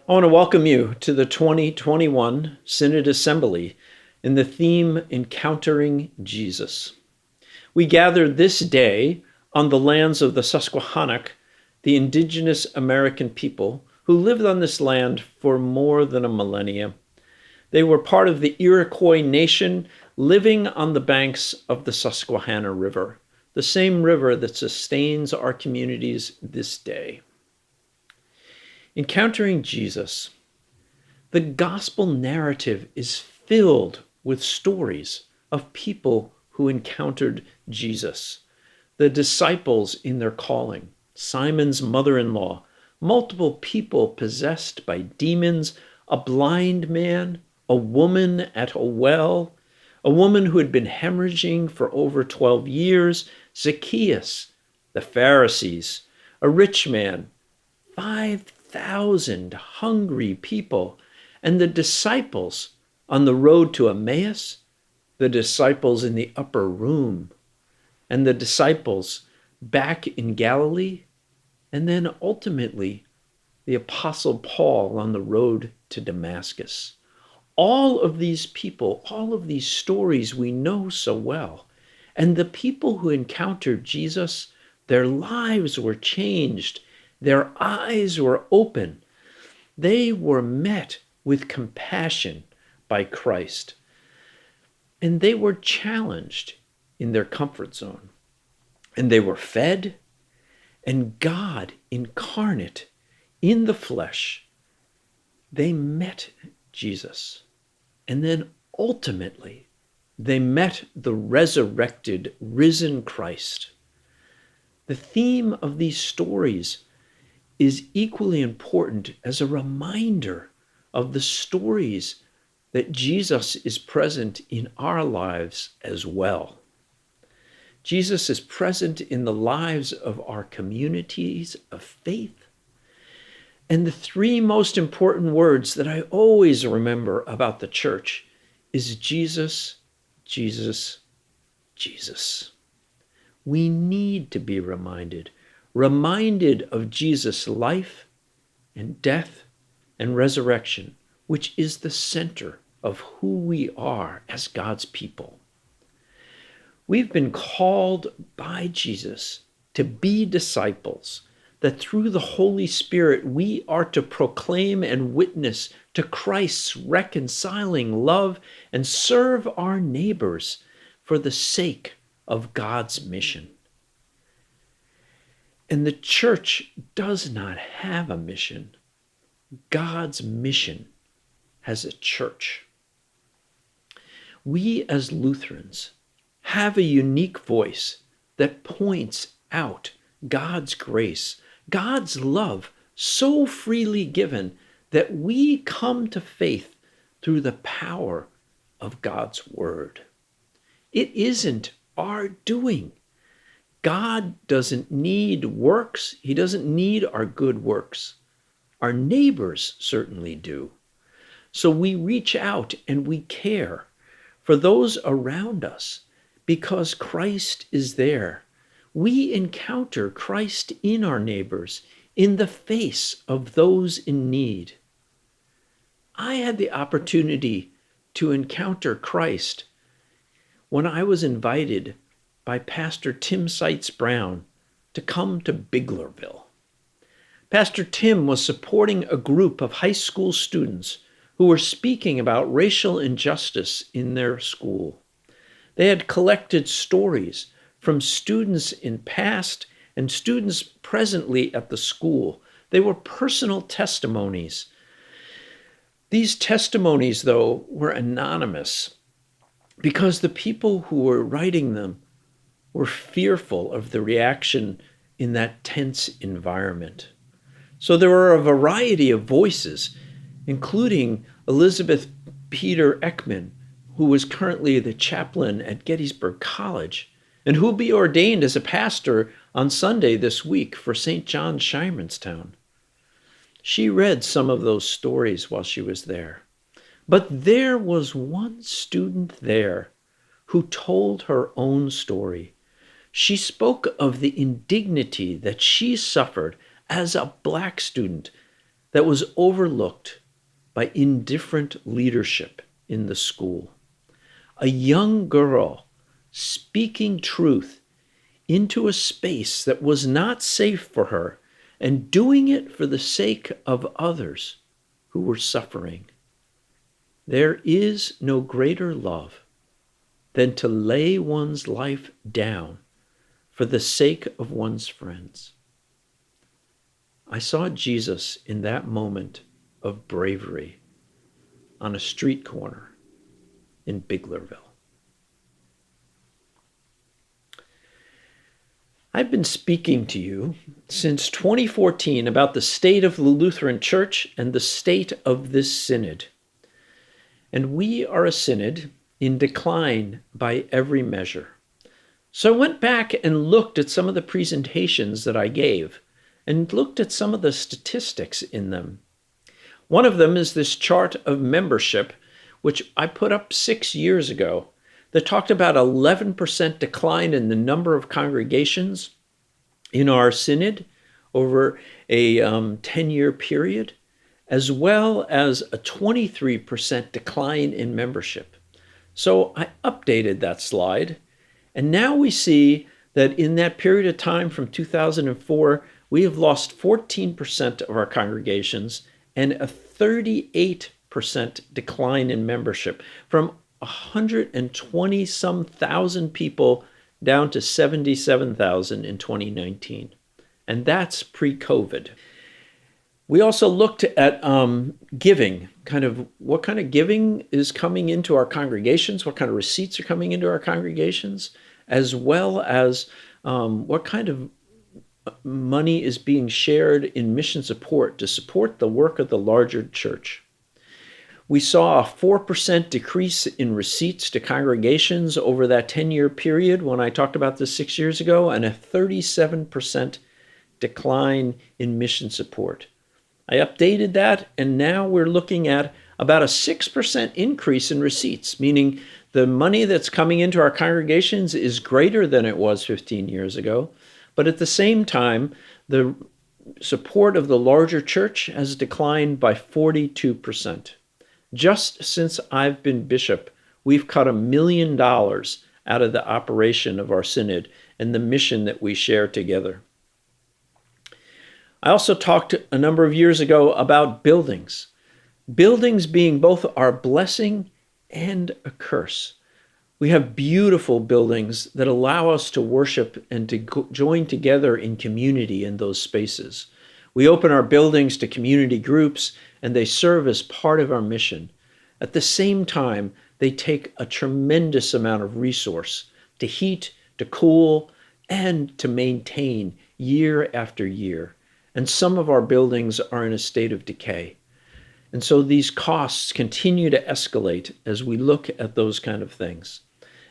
I want to welcome you to the 2021 Synod Assembly in the theme Encountering Jesus. We gather this day on the lands of the Susquehannock, the indigenous American people who lived on this land for more than a millennia. They were part of the Iroquois nation living on the banks of the Susquehanna River, the same river that sustains our communities this day. Encountering Jesus. The gospel narrative is filled with stories of people who encountered Jesus. The disciples in their calling, Simon's mother-in-law, multiple people possessed by demons, a blind man, a woman at a well, a woman who had been hemorrhaging for over 12 years, Zacchaeus, the Pharisees, a rich man, 5,000 hungry people, and the disciples on the road to Emmaus, the disciples in the upper room, and the disciples back in Galilee, and then ultimately the Apostle Paul on the road to Damascus. All of these people, all of these stories we know so well, and the people who encountered Jesus, their lives were changed. Their eyes were open. They were met with compassion by Christ. And they were challenged in their comfort zone. And they were fed. And God incarnate in the flesh, they met Jesus. And then ultimately, they met the resurrected, risen Christ. The theme of these stories is equally important as a reminder of the stories that Jesus is present in our lives as well. Jesus is present in the lives of our communities of faith. And the three most important words that I always remember about the church is Jesus, Jesus, Jesus. We need to be reminded of Jesus' life and death and resurrection, which is the center of who we are as God's people. We've been called by Jesus to be disciples, that through the Holy Spirit we are to proclaim and witness to Christ's reconciling love and serve our neighbors for the sake of God's mission. And the church does not have a mission. God's mission has a church. We as Lutherans have a unique voice that points out God's grace, God's love so freely given that we come to faith through the power of God's word. It isn't our doing. God doesn't need works. He doesn't need our good works. Our neighbors certainly do. So we reach out and we care for those around us because Christ is there. We encounter Christ in our neighbors, in the face of those in need. I had the opportunity to encounter Christ when I was invited by Pastor Tim Seitz Brown to come to Biglerville. Pastor Tim was supporting a group of high school students who were speaking about racial injustice in their school. They had collected stories from students in past and students presently at the school. They were personal testimonies. These testimonies, though, were anonymous because the people who were writing them were fearful of the reaction in that tense environment. So there were a variety of voices, including Elizabeth Peter Ekman, who was currently the chaplain at Gettysburg College, and who will be ordained as a pastor on Sunday this week for St. John Shiremanstown. She read some of those stories while she was there. But there was one student there who told her own story. She spoke of the indignity that she suffered as a Black student, that was overlooked by indifferent leadership in the school. A young girl speaking truth into a space that was not safe for her and doing it for the sake of others who were suffering. There is no greater love than to lay one's life down for the sake of one's friends. I saw Jesus in that moment of bravery on a street corner in Biglerville. I've been speaking to you since 2014 about the state of the Lutheran Church and the state of this synod. And we are a synod in decline by every measure. So I went back and looked at some of the presentations that I gave and looked at some of the statistics in them. One of them is this chart of membership, which I put up 6 years ago, that talked about 11% decline in the number of congregations in our synod over a 10-year period, as well as a 23% decline in membership. So I updated that slide, and now we see that in that period of time from 2004, we have lost 14% of our congregations and a 38% decline in membership, from 120-some thousand people down to 77,000 in 2019. And that's pre-COVID. We also looked at giving, what kind of giving is coming into our congregations, what kind of receipts are coming into our congregations, as well as what kind of money is being shared in mission support to support the work of the larger church. We saw a 4% decrease in receipts to congregations over that 10-year period when I talked about this 6 years ago, and a 37% decline in mission support. I updated that, and now we're looking at about a 6% increase in receipts, meaning the money that's coming into our congregations is greater than it was 15 years ago. But at the same time, the support of the larger church has declined by 42%. Just since I've been bishop, we've cut $1 million out of the operation of our synod and the mission that we share together. I also talked a number of years ago about buildings. Buildings being both our blessing and a curse. We have beautiful buildings that allow us to worship and to join together in community in those spaces. We open our buildings to community groups, and they serve as part of our mission. At the same time, they take a tremendous amount of resource to heat, to cool, and to maintain year after year. And some of our buildings are in a state of decay. And so these costs continue to escalate as we look at those kind of things.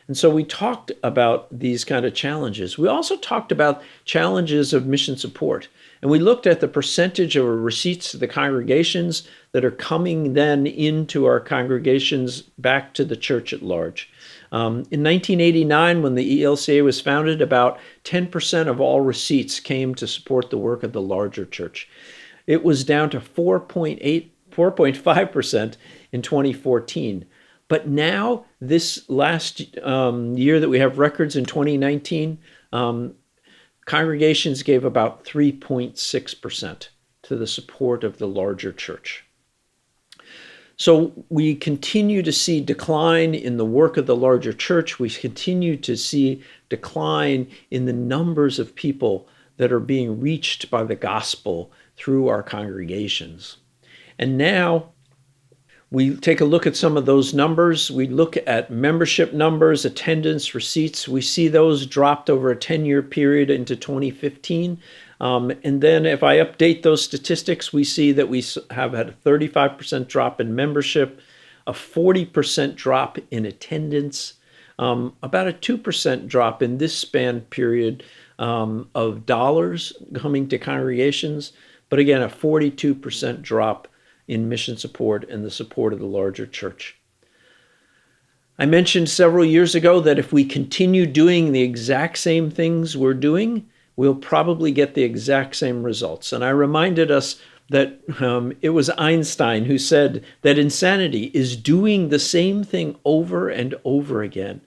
And so we talked about these kind of challenges. We also talked about challenges of mission support. And we looked at the percentage of receipts to the congregations that are coming then into our congregations back to the church at large. In 1989, when the ELCA was founded, about 10% of all receipts came to support the work of the larger church. It was down to 4.5% in 2014. But now, this last year that we have records in 2019, congregations gave about 3.6% to the support of the larger church. So we continue to see decline in the work of the larger church. We continue to see decline in the numbers of people that are being reached by the gospel through our congregations. And now we take a look at some of those numbers. We look at membership numbers, attendance, receipts. We see those dropped over a 10-year period into 2015. And then if I update those statistics, we see that we have had a 35% drop in membership, a 40% drop in attendance, about a 2% drop in this span period of dollars coming to congregations, but again, a 42% drop in mission support and the support of the larger church. I mentioned several years ago that if we continue doing the exact same things we're doing, we'll probably get the exact same results. And I reminded us that it was Einstein who said that insanity is doing the same thing over and over again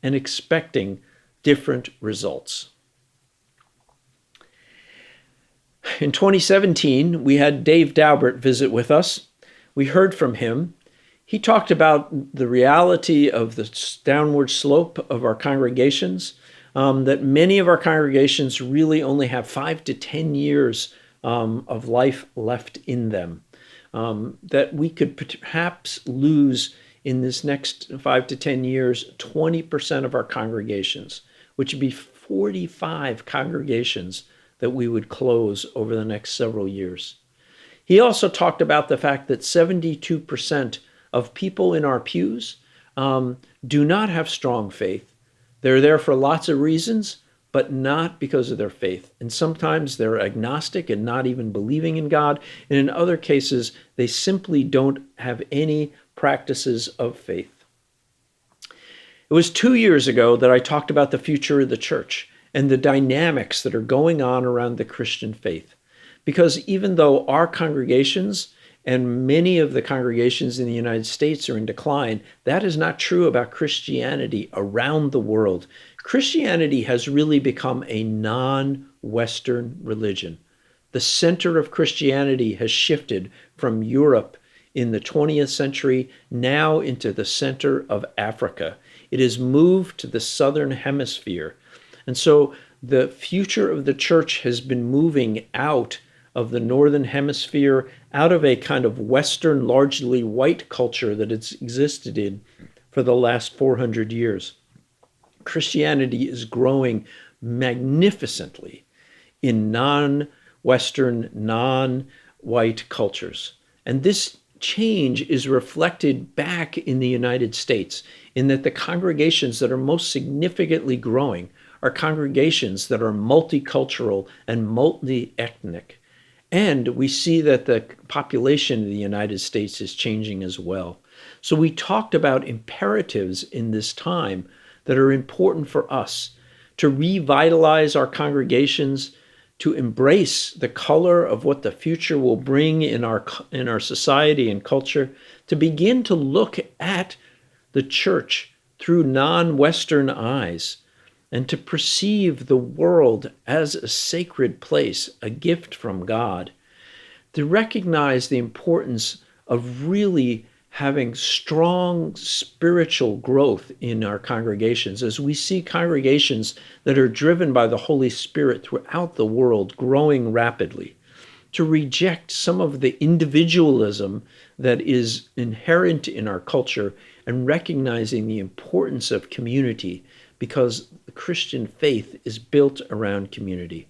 and expecting different results. In 2017, we had Dave Daubert visit with us. We heard from him. He talked about the reality of the downward slope of our congregations, that many of our congregations really only have 5 to 10 years of life left in them, that we could perhaps lose in this next 5 to 10 years 20% of our congregations, which would be 45 congregations that we would close over the next several years. He also talked about the fact that 72% of people in our pews do not have strong faith. They're there for lots of reasons, but not because of their faith. And sometimes they're agnostic and not even believing in God. And in other cases, they simply don't have any practices of faith. It was 2 years ago that I talked about the future of the church and the dynamics that are going on around the Christian faith. Because even though our congregations and many of the congregations in the United States are in decline, that is not true about Christianity around the world. Christianity has really become a non-Western religion. The center of Christianity has shifted from Europe in the 20th century now into the center of Africa. It has moved to the southern hemisphere. And so the future of the church has been moving out of the northern hemisphere, out of a kind of Western, largely white culture that it's existed in for the last 400 years. Christianity is growing magnificently in non-Western, non-white cultures. And this change is reflected back in the United States in that the congregations that are most significantly growing are congregations that are multicultural and multi-ethnic. And we see that the population of the United States is changing as well. So we talked about imperatives in this time that are important for us to revitalize our congregations, to embrace the color of what the future will bring in our society and culture, to begin to look at the church through non-Western eyes, and to perceive the world as a sacred place, a gift from God, to recognize the importance of really having strong spiritual growth in our congregations as we see congregations that are driven by the Holy Spirit throughout the world growing rapidly, to reject some of the individualism that is inherent in our culture and recognizing the importance of community, because the Christian faith is built around community,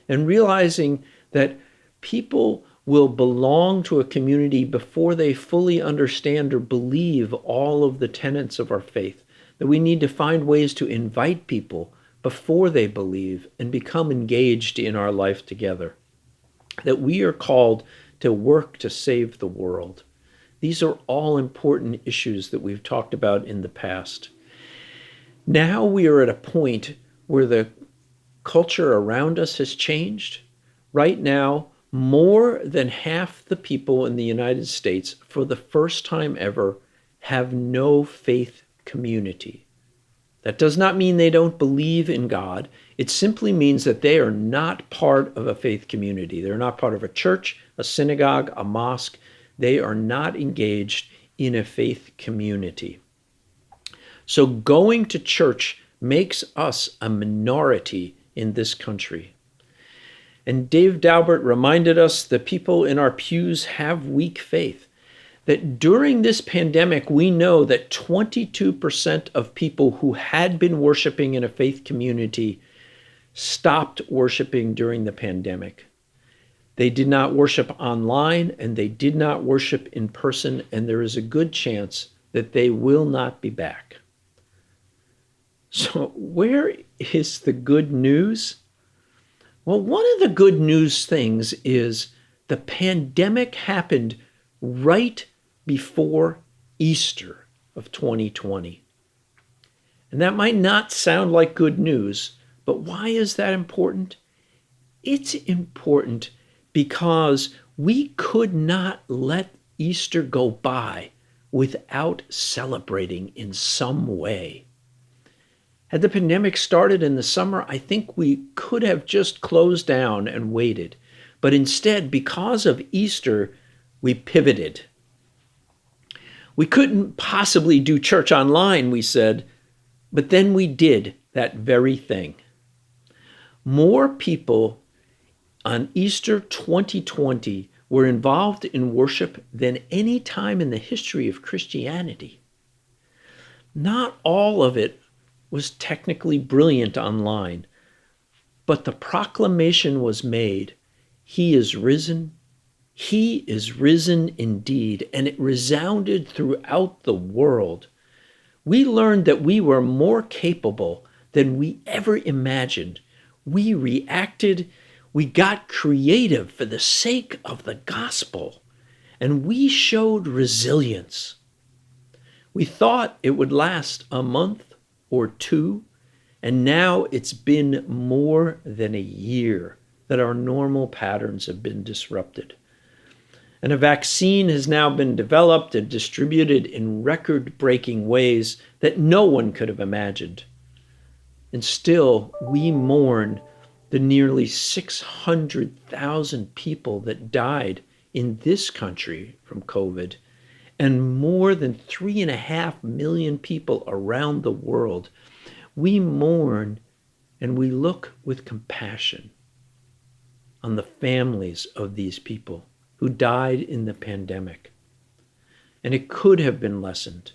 and realizing that people will belong to a community before they fully understand or believe all of the tenets of our faith, that we need to find ways to invite people before they believe and become engaged in our life together, that we are called to work to save the world. These are all important issues that we've talked about in the past. Now we are at a point where the culture around us has changed. Right now, more than half the people in the United States, for the first time ever, have no faith community. That does not mean they don't believe in God. It simply means that they are not part of a faith community. They're not part of a church, a synagogue, a mosque. They are not engaged in a faith community. So going to church makes us a minority in this country. And Dave Daubert reminded us that people in our pews have weak faith, that during this pandemic, we know that 22% of people who had been worshiping in a faith community stopped worshiping during the pandemic. They did not worship online and they did not worship in person, and there is a good chance that they will not be back. So where is the good news? Well, one of the good news things is the pandemic happened right before Easter of 2020. And that might not sound like good news, but why is that important? It's important because We could not let Easter go by without celebrating in some way. Had the pandemic started in the summer, I think we could have just closed down and waited. But instead, because of Easter, we pivoted. We couldn't possibly do church online, we said, but then we did that very thing. More people on Easter 2020 were involved in worship than any time in the history of Christianity. Not all of it was technically brilliant online, but the proclamation was made, "He is risen. He is risen indeed," and it resounded throughout the world. We learned that we were more capable than we ever imagined. We reacted, we got creative for the sake of the gospel, and we showed resilience. We thought it would last a month or two, and now it's been more than a year that our normal patterns have been disrupted. And a vaccine has now been developed and distributed in record-breaking ways that no one could have imagined. And still, we mourn the nearly 600,000 people that died in this country from COVID, and more than 3.5 million people around the world. We mourn and we look with compassion on the families of these people who died in the pandemic. And it could have been lessened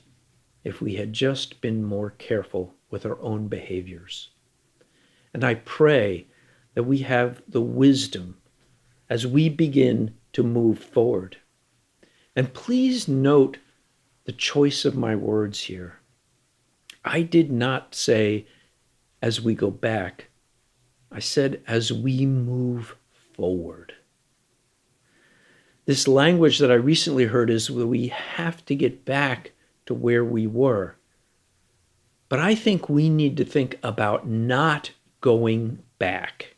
if we had just been more careful with our own behaviors. And I pray that we have the wisdom as we begin to move forward. And please note the choice of my words here. I did not say, as we go back. I said, as we move forward. This language that I recently heard is that we have to get back to where we were. But I think we need to think about not going back.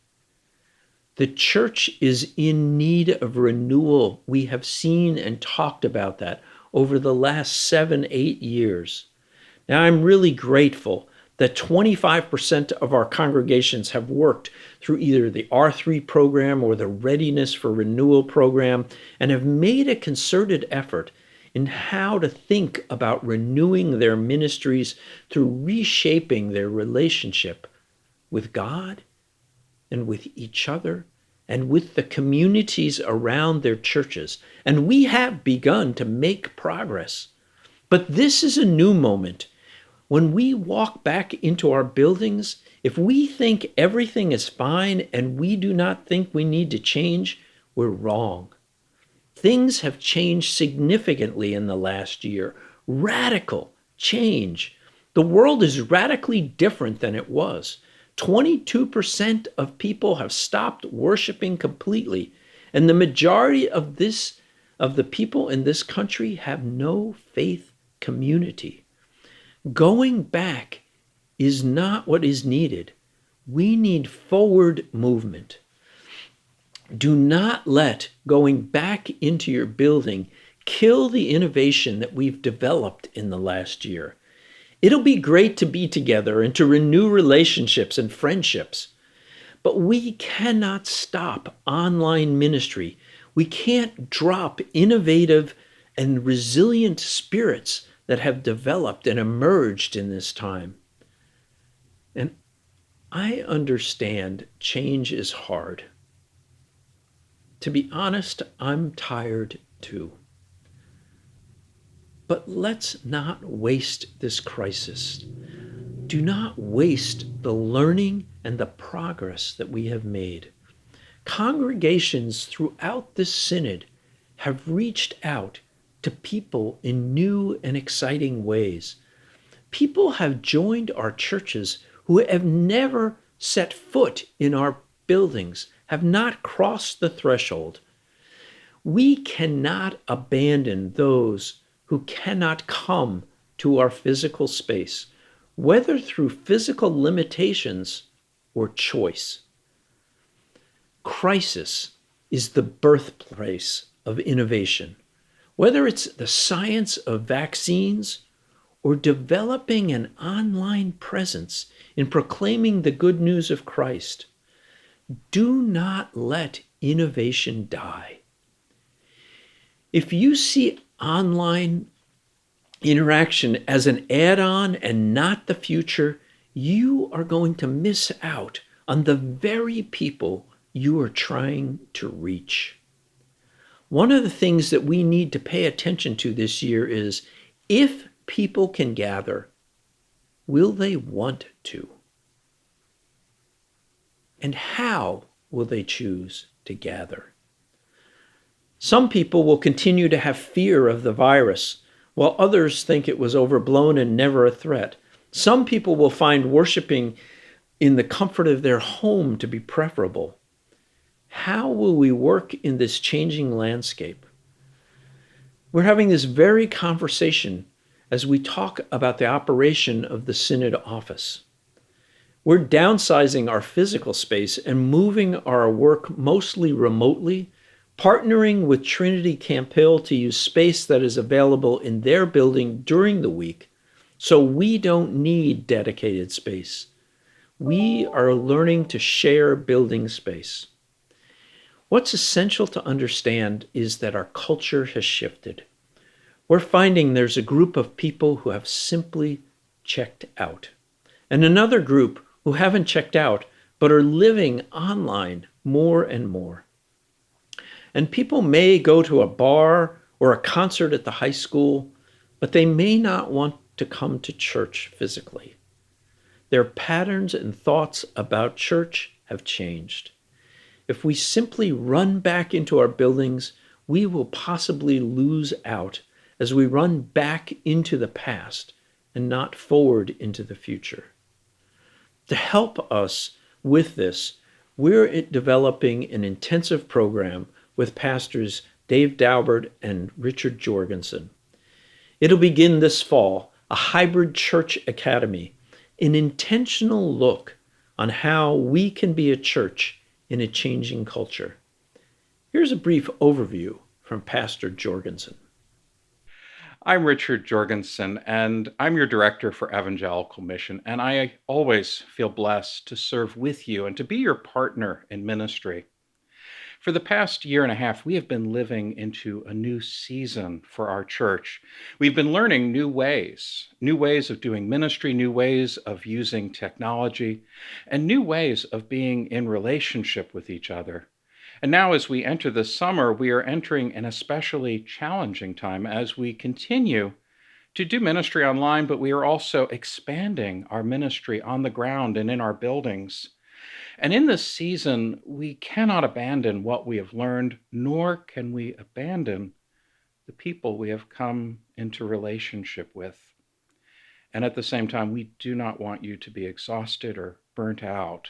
The church is in need of renewal. We have seen and talked about that over the last 7-8 years. Now, I'm really grateful that 25% of our congregations have worked through either the R3 program or the Readiness for Renewal program and have made a concerted effort in how to think about renewing their ministries through reshaping their relationship with God and with each other and with the communities around their churches. And we have begun to make progress. But this is a new moment. When we walk back into our buildings, if we think everything is fine and we do not think we need to change, we're wrong. Things have changed significantly in the last year. Radical change. The world is radically different than it was. 22% of people have stopped worshiping completely, and the majority of the people in this country have no faith community. Going back is not what is needed. We need forward movement. Do not let going back into your building kill the innovation that we've developed in the last year. It'll be great to be together and to renew relationships and friendships, but we cannot stop online ministry. We can't drop innovative and resilient spirits that have developed and emerged in this time. And I understand change is hard. To be honest, I'm tired too. But let's not waste this crisis. Do not waste the learning and the progress that we have made. Congregations throughout this synod have reached out to people in new and exciting ways. People have joined our churches who have never set foot in our buildings, have not crossed the threshold. We cannot abandon those who cannot come to our physical space, whether through physical limitations or choice. Crisis is the birthplace of innovation. Whether it's the science of vaccines or developing an online presence in proclaiming the good news of Christ, do not let innovation die. If you see online interaction as an add-on and not the future, you are going to miss out on the very people you are trying to reach. One of the things that we need to pay attention to this year is, if people can gather, will they want to? And how will they choose to gather? Some people will continue to have fear of the virus, while others think it was overblown and never a threat. Some people will find worshiping in the comfort of their home to be preferable. How will we work in this changing landscape? We're having this very conversation as we talk about the operation of the Synod office. We're downsizing our physical space and moving our work mostly remotely, partnering with Trinity Camp Hill to use space that is available in their building during the week, so we don't need dedicated space. We are learning to share building space. What's essential to understand is that our culture has shifted. We're finding there's a group of people who have simply checked out, and another group who haven't checked out but are living online more and more. And people may go to a bar or a concert at the high school, but they may not want to come to church physically. Their patterns and thoughts about church have changed. If we simply run back into our buildings, we will possibly lose out as we run back into the past and not forward into the future. To help us with this, we're developing an intensive program with pastors Dave Daubert and Richard Jorgensen. It'll begin this fall, a hybrid church academy, an intentional look on how we can be a church in a changing culture. Here's a brief overview from Pastor Jorgensen. I'm Richard Jorgensen, and I'm your Director for Evangelical Mission, and I always feel blessed to serve with you and to be your partner in ministry. For the past year and a half, we have been living into a new season for our church. We've been learning new ways of doing ministry, new ways of using technology, and new ways of being in relationship with each other. And now as we enter the summer, we are entering an especially challenging time as we continue to do ministry online, but we are also expanding our ministry on the ground and in our buildings. And in this season, we cannot abandon what we have learned, nor can we abandon the people we have come into relationship with. And at the same time, we do not want you to be exhausted or burnt out,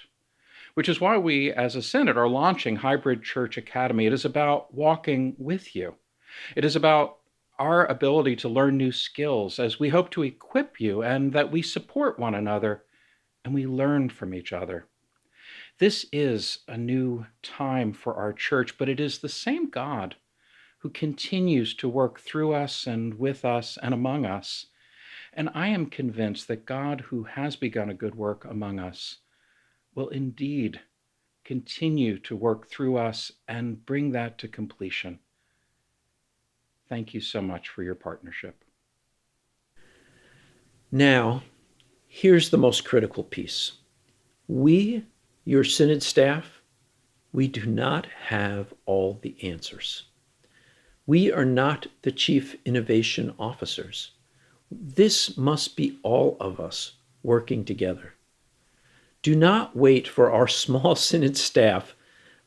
which is why we, as a Synod, are launching Hybrid Church Academy. It is about walking with you. It is about our ability to learn new skills as we hope to equip you, and that we support one another and we learn from each other. This is a new time for our church, but it is the same God who continues to work through us and with us and among us. And I am convinced that God, who has begun a good work among us, will indeed continue to work through us and bring that to completion. Thank you so much for your partnership. Now, here's the most critical piece. We, your Synod staff, we do not have all the answers. We are not the chief innovation officers. This must be all of us working together. Do not wait for our small Synod staff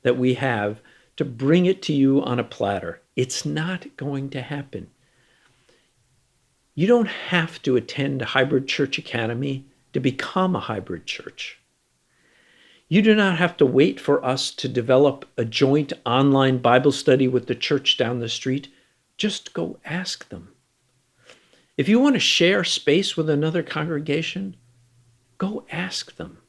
that we have to bring it to you on a platter. It's not going to happen. You don't have to attend Hybrid Church Academy to become a hybrid church. You do not have to wait for us to develop a joint online Bible study with the church down the street. Just go ask them. If you want to share space with another congregation, go ask them.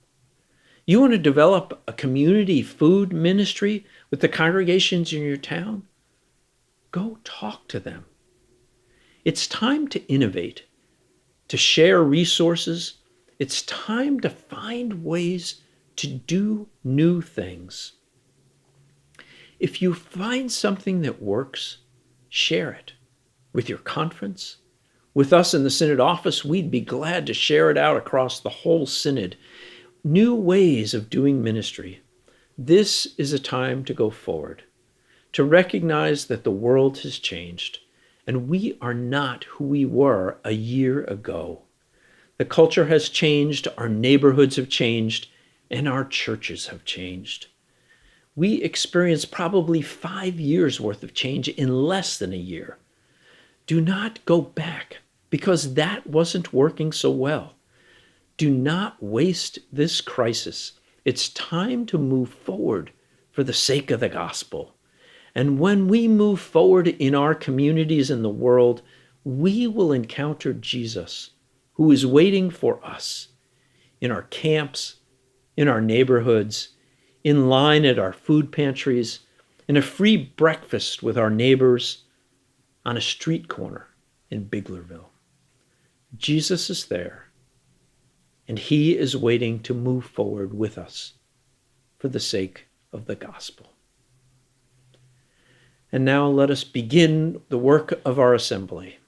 You want to develop a community food ministry with the congregations in your town? Go talk to them. It's time to innovate, to share resources. It's time to find ways to do new things. If you find something that works, share it with your conference. With us in the Synod office, we'd be glad to share it out across the whole Synod. New ways of doing ministry. This is a time to go forward, to recognize that the world has changed, and we are not who we were a year ago. The culture has changed, our neighborhoods have changed, and our churches have changed. We experienced probably 5 years worth of change in less than a year. Do not go back because that wasn't working so well. Do not waste this crisis. It's time to move forward for the sake of the gospel. And when we move forward in our communities and the world, we will encounter Jesus, who is waiting for us in our camps, in our neighborhoods, in line at our food pantries, in a free breakfast with our neighbors, on a street corner in Biglerville. Jesus is there, and he is waiting to move forward with us for the sake of the gospel. And now let us begin the work of our assembly.